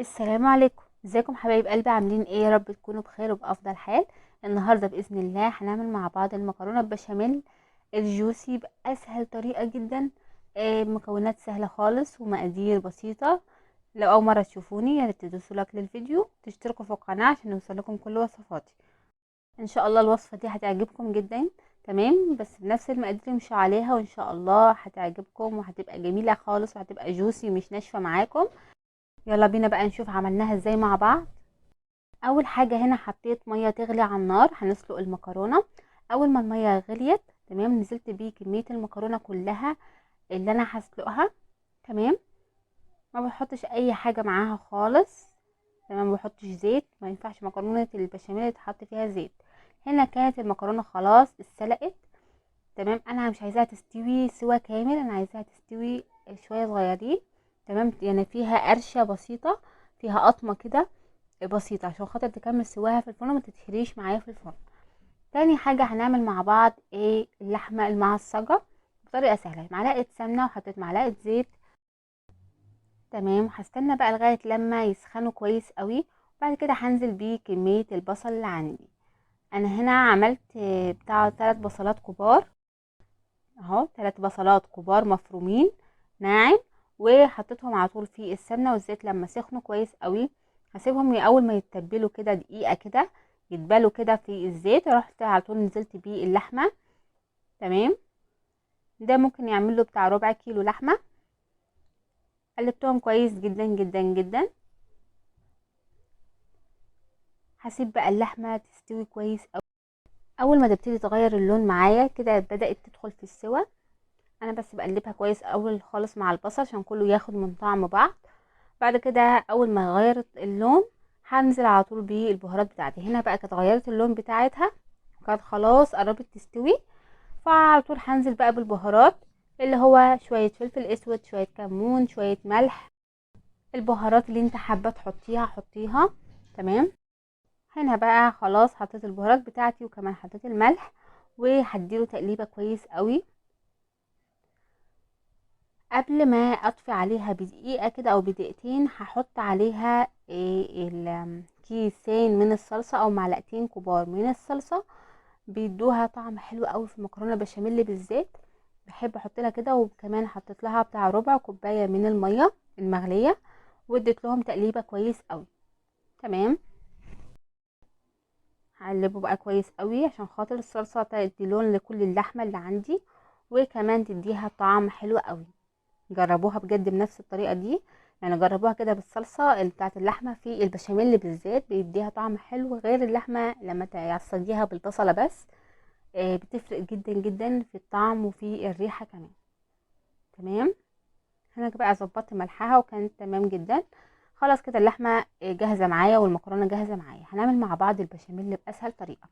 السلام عليكم، ازيكم حبايب قلبي؟ عاملين ايه؟ يا رب تكونوا بخير وبافضل حال. النهارده باذن الله هنعمل مع بعض المكرونه البشاميل الجوسي باسهل طريقه جدا. مكونات سهله خالص ومقادير بسيطه. لو اول مره تشوفوني يا ريت تدوسوا لايك للفيديو، تشتركوا في القناه عشان يوصلكم كل وصفاتي. ان شاء الله الوصفه دي هتعجبكم جدا. تمام، بس بنفس المقادير امشوا عليها وان شاء الله هتعجبكم وهتبقى جميله خالص وهتبقى جوسي مش ناشفه معاكم. يلا بينا بقى نشوف عملناها ازاي مع بعض. اول حاجه هنا حطيت ميه تغلي على النار، هنسلق المكرونه. اول ما الميه غليت تمام نزلت بيه كميه المكرونه كلها اللي انا هسلقها. تمام، ما بحطش اي حاجه معاها خالص. تمام، ما بحطش زيت، ما ينفعش مكرونه البشاميل يتحط فيها زيت. هنا كانت المكرونه خلاص اتسلقت. تمام، انا مش عايزاها تستوي سوا كامل، انا عايزاها تستوي شويه صغيرين. تمام، يعني فيها قرشه بسيطه، فيها قطمه كده بسيطة عشان خاطر تكمل سواها في الفرن وما تتهريش معايا في الفرن. تاني حاجة هنعمل مع بعض ايه؟ اللحمة المعصجة بطريقة سهلة. معلقة سمنة وحطيت معلقة زيت. تمام، هستنى بقى لغاية لما يسخنوا كويس قوي. وبعد كده هنزل بيه كمية البصل اللي عندي. انا هنا عملت بتاع 3 بصلات كبار اهو، 3 بصلات كبار مفرومين ناعم. وحطيتهم على طول في السمنه والزيت لما سخنوا كويس قوي. هسيبهم اول ما يتبلوا كده دقيقه كده، يتبلوا كده في الزيت، رحت على طول نزلت بيه اللحمه. تمام، ده ممكن يعمل له بتاع ربع كيلو لحمه. قلبتهم كويس جدا جدا جدا. هسيب بقى اللحمه تستوي كويس قوي. اول ما تبتدي تغير اللون معايا كده بدات تدخل في السوا. انا بس بقلبها كويس اول خالص مع البصل عشان كله ياخد من طعم بعض. بعد كده اول ما غيرت اللون هنزل على طول بالبهارات بتاعتي. هنا بقى كانت غيرت اللون بتاعتها، كانت خلاص قربت تستوي. فعلى طول هنزل بقى بالبهارات، اللي هو شوية فلفل اسود، شوية كمون، شوية ملح. البهارات اللي انت حابة تحطيها حطيها. تمام، هنا بقى خلاص حطيت البهارات بتاعتي وكمان حطيت الملح. وهديله تقليبة كويس قوي. قبل ما اطفي عليها بدقيقة كده او بدقيقتين هحط عليها كيسين من الصلصة او معلقتين كبار من الصلصة. بيدوها طعم حلو قوي في المكرونة بشاميل بالذات. بحب احط لها كده، وكمان حطيت لها بتاع ربع كوباية من المية المغلية. واديت لهم تقليبة كويس قوي. تمام، هقلبه بقى كويس قوي عشان خاطر الصلصة تدي لون لكل اللحمة اللي عندي، وكمان تديها طعم حلو قوي. جربوها بجد بنفس الطريقه دي. يعني جربوها كده بالصلصه بتاعه اللحمه في البشاميل بالذات، بيديها طعم حلو غير اللحمه لما تعصجيها بالبصله بس. بتفرق جدا جدا في الطعم وفي الريحه كمان. تمام، هنا بقى ظبطت ملحها وكانت تمام جدا. خلاص كده اللحمه جاهزه معايا والمكرونه جاهزه معايا. هنعمل مع بعض البشاميل باسهل طريقه.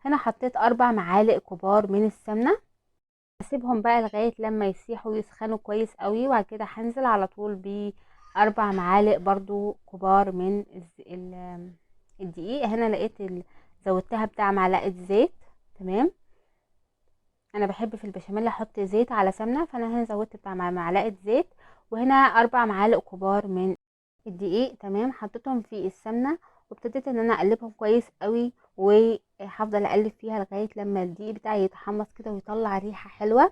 هنا حطيت 4 معالق كبار من السمنه. هسيبهم بقى لغاية لما يسيحوا ويسخنوا كويس قوي. وبعد كده هنزل على طول ب4 معالق برضو كبار من الدقيق. هنا لقيت زودتها بتاع معلقة زيت. تمام، انا بحب في البشاميل احط زيت على سمنة، فانا هنا زودت بتاع معلقة زيت. وهنا 4 معالق كبار من الدقيق. تمام، حطيتهم في السمنة وابتديت ان انا اقلبهم كويس قوي. وهفضل اقلب فيها لغاية لما الدقيق بتاعي يتحمص كده ويطلع ريحة حلوة.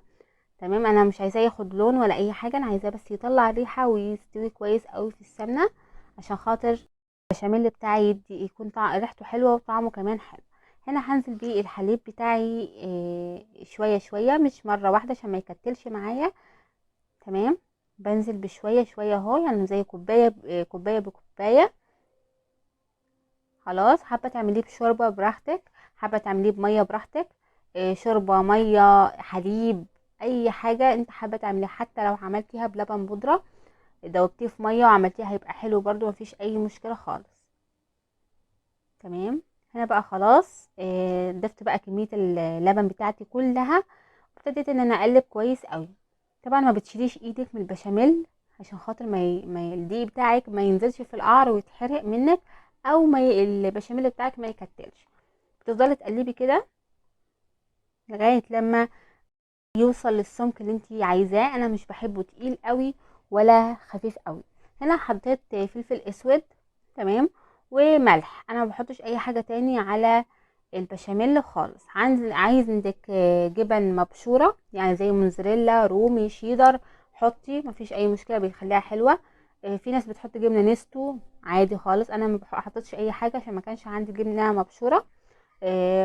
تمام، انا مش عايزاه ياخد لون ولا اي حاجه، انا عايزاه بس يطلع ريحه ويستوي كويس قوي في السمنه عشان خاطر البشاميل بتاعي يكون ريحته حلوه وطعمه كمان حلو. هنا هنزل بيه الحليب بتاعي شويه شويه مش مره واحده عشان ما يكتلش معايا. تمام، بنزل بشويه شويه اهو، يعني زي كوبايه كوبايه بكوبايه. خلاص، حابه تعمليه بشوربه براحتك، حابه تعمليه بميه براحتك. شوربه، ميه، حليب، اي حاجه انت حابه تعمليها. حتى لو عملتيها بلبن بودره دوبتيه في ميه وعملتيها هيبقى حلو برضو، مفيش اي مشكله خالص. تمام، هنا بقى خلاص ضفت بقى كميه اللبن بتاعتي كلها. وابتديت ان انا اقلب كويس قوي. طبعا ما بتشيليش ايدك من البشاميل عشان خاطر الدقيق بتاعك ما ينزلش في القعر ويتحرق منك، او البشاميل بتاعك ما يكتلش. بتفضلي تقلبي كده لغايه لما يوصل للسمك اللي انتي عايزاه. انا مش بحبه تقيل قوي ولا خفيف قوي. هنا حطيت فلفل اسود، تمام، وملح. انا ما بحطش اي حاجه تاني على البشاميل خالص. عايز عندك جبن مبشوره يعني زي موزاريلا، رومي، شيدر، حطي، مفيش اي مشكله، بيخليها حلوه. في ناس بتحط جبنه نستو عادي خالص، انا ما حطيتش اي حاجه عشان ما كانش عندي جبنه مبشوره.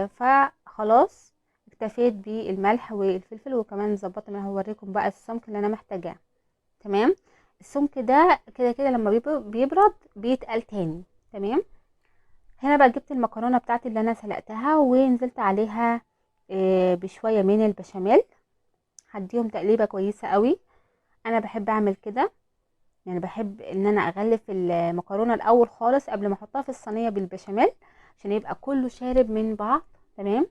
فخلاص اكتفيت بالملح والفلفل، وكمان ظبطت. انا هوريكم بقى السمك اللي انا محتاجاه. تمام. السمك ده كده كده لما بيبرد بيتقل تاني. تمام. هنا بقى جبت المكرونه بتاعتي اللي انا سلقتها ونزلت عليها بشويه من البشاميل. هديهم تقليبه كويسه قوي. انا بحب اعمل كده، يعني بحب ان انا اغلف المكرونه الاول خالص قبل ما احطها في الصينيه بالبشاميل، عشان يبقى كله شارب من بعض. تمام.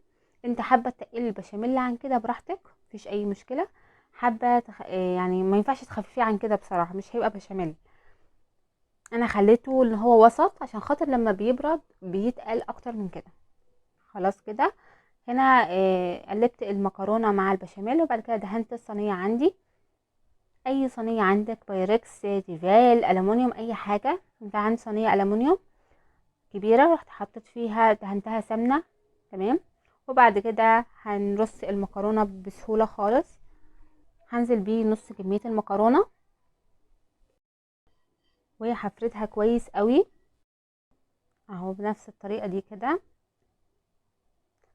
انت حابه تقلي البشاميل عن كده براحتك، مفيش اي مشكله. حابه يعني ما ينفعش تخففيه عن كده بصراحه، مش هيبقى بشاميل. انا خليته اللي هو وسط عشان خاطر لما بيبرد بيتقل اكتر من كده. خلاص كده. هنا قلبت المكرونه مع البشاميل، وبعد كده دهنت الصينيه عندي. اي صينيه عندك، بايركس، تيفال، الومنيوم، اي حاجه. انت عندي صينيه الومنيوم كبيره، رحت حطيت فيها دهنتها سمنه. تمام. وبعد كده هنرص المكرونه بسهوله خالص. هنزل بيه نص كميه المكرونه وهفردها كويس قوي اهو بنفس الطريقه دي كده.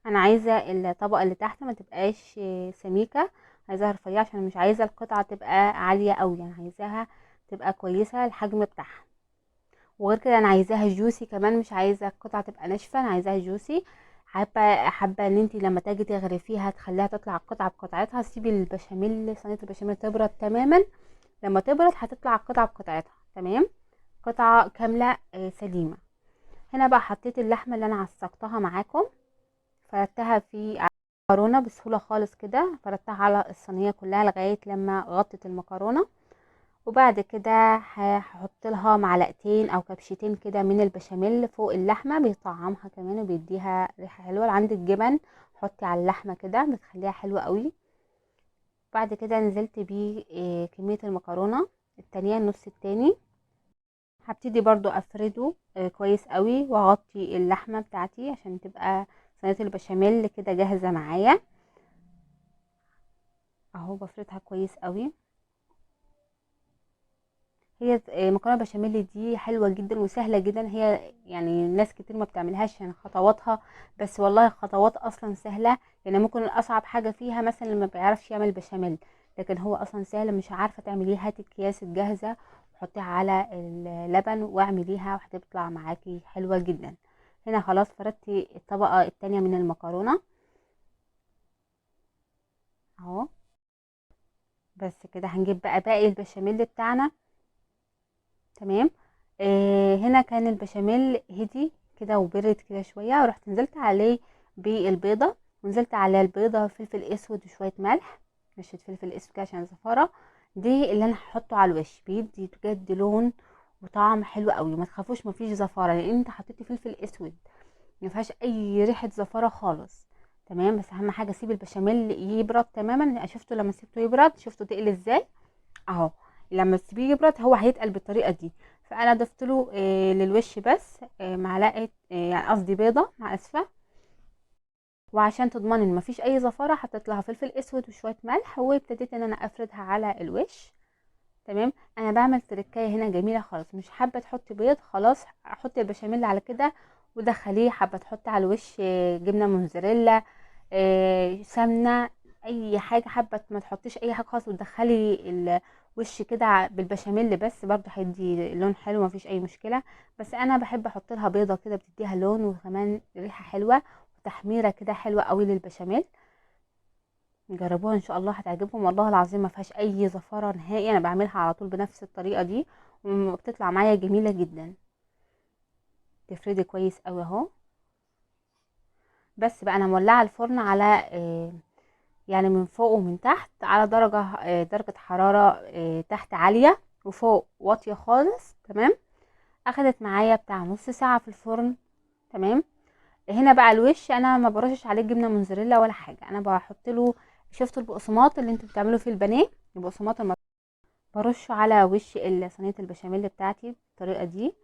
انا عايزه الطبقه اللي تحت ما تبقاش سميكه، عايزاها رفيعه عشان مش عايزه القطعه تبقى عاليه قوي، يعني عايزاها تبقى كويسه الحجم بتاعها. وغير كده انا عايزاها جوسي كمان، مش عايزه القطعه تبقى ناشفه، انا عايزاها جوسي. حابه ان انت لما تيجي تغرفيها تخليها تطلع القطعه بقطعتها. سيبي البشاميل، صينيه البشاميل تبرد تماما. لما تبرد هتطلع القطعه بقطعتها. تمام. قطعه كامله سليمه. هنا بقى حطيت اللحمه اللي انا عصقتها معاكم، فردتها في المكرونه بسهوله خالص كده، فردتها على الصينيه كلها لغايه لما غطت المكرونه. وبعد كده هحط لها معلقتين او كبشتين كده من البشاميل فوق اللحمه، بيطعمها كمان وبيديها ريحه حلوه. لو عندك جبن حطي على اللحمه كده بتخليها حلوه قوي. بعد كده نزلت بيه كميه المكرونه التانية، النص التاني. هبتدي برضو افرده كويس قوي، واغطي اللحمه بتاعتي عشان تبقى صينيه البشاميل كده جاهزه معايا اهو. بفردها كويس قوي. هي مكرونه بشاميل دي حلوه جدا وسهله جدا، هي يعني ناس كتير ما بتعملهاش عشان خطواتها، بس والله الخطوات اصلا سهله. يعني ممكن اصعب حاجه فيها مثلا اللي ما بيعرفش يعمل بشاميل، لكن هو اصلا سهل. مش عارفه تعمليها، هاتي الكياس الجاهزه وحطيها على اللبن واعمليها وهتطلع معاكي حلوه جدا. هنا خلاص فردتي الطبقه التانية من المكرونه اهو. بس كده هنجيب بقى باقي البشاميل بتاعنا. تمام. هنا كان البشاميل هدي كده وبرد كده شويه، ورحت نزلت عليه بالبيضه، ونزلت على البيضه فلفل اسود وشويه ملح، رشه فلفل اسود كده عشان الزفاره. دي اللي انا هحطه على الوش، بيدي بجد لون وطعم حلو قوي. ما تخافوش مفيش زفاره، لان انت حطيتي فلفل اسود، ما فيهاش اي ريحه زفاره خالص. تمام. بس اهم حاجه سيب البشاميل يبرد تماما. شفتوا لما سيبته يبرد، شفتوا تقل ازاي اهو. لما تسيبيه يبرد هو هيتقل بالطريقه دي. فانا ضفت له للوش بس معلقه يعني قصدي بيضه، مع اسفه. وعشان تضمني ان مفيش اي زفاره حطيت لها فلفل اسود وشويه ملح، وابتديت ان انا افردها على الوش. تمام. انا بعمل تركايه هنا جميله خالص. مش حابه تحطي بيض، خلاص حطي البشاميل على كده ودخليه. حابه تحطي على الوش جبنه موزاريلا، سمنه، اي حاجه. حابه ما تحطيش اي حاجه خالص وتدخلي الوش كده بالبشاميل بس، برضو هيدي لون حلو، مفيش اي مشكله. بس انا بحب احط لها بيضه كده، بتديها لون وكمان ريحه حلوه وتحميره كده حلوه قوي للبشاميل. جربوها ان شاء الله هتعجبكم، والله العظيم ما فيهاش اي زفاره نهائي. انا بعملها على طول بنفس الطريقه دي وبتطلع معايا جميله جدا. تفردي كويس قوي اهو. بس بقى انا مولعه الفرن على يعني من فوق ومن تحت على درجه حراره تحت عاليه وفوق واطيه خالص. تمام. اخدت معايا بتاع نص ساعه في الفرن. تمام. هنا بقى الوش انا ما برشش عليه جبنه موزاريلا ولا حاجه، انا بحط له، شفتوا البقسماط اللي انتوا بتعملوا فيه البانيه، البقسماط برشه على وش صينيه البشاميل بتاعتي بالطريقه دي.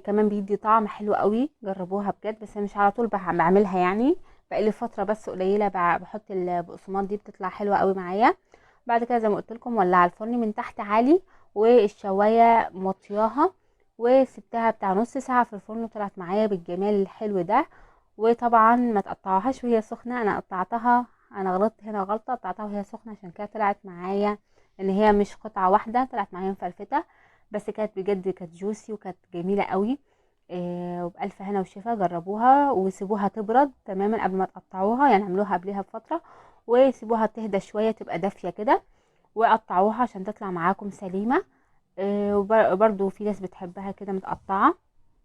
كمان بيدي طعم حلو قوي، جربوها بجد. بس مش على طول بعملها يعني، بقالي فتره بس قليله بحط البقسماط دي، بتطلع حلوه قوي معايا. بعد كده زي ما قلت لكم ولع الفرن من تحت عالي، والشوايه موطياها، وسبتها بتاع نص ساعه في الفرن، وطلعت معايا بالجمال الحلو ده. وطبعا ما تقطعوهاش وهي سخنه، انا قطعتها، انا غلطت هنا غلطه، قطعتها وهي سخنه، عشان كده طلعت معايا ان هي مش قطعه واحده، طلعت معايا مفلفته. بس كانت بجد كانت جوسي وكانت جميله قوي. وبألف هنا وشفا، جربوها وسيبوها تبرد تماما قبل ما تقطعوها، يعني اعملوها قبلها بفتره، وسيبوها تهدى شويه تبقى دافيه كده، وقطعوها عشان تطلع معاكم سليمه. وبرضو في ناس بتحبها كده متقطعه،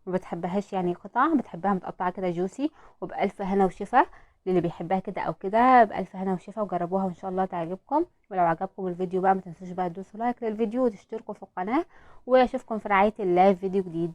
ما بتحبهاش يعني قطع، بتحبها متقطعه كده جوسي. وبألف هنا وشفا للي بيحبها كده او كده، بألف هنا وشفا، وجربوها وان شاء الله تعجبكم. ولو عجبكم الفيديو بقى ما تنسوش بقى تدوسوا لايك للفيديو وتشتركوا في القناه، واشوفكم في رعايه الله في فيديو جديد.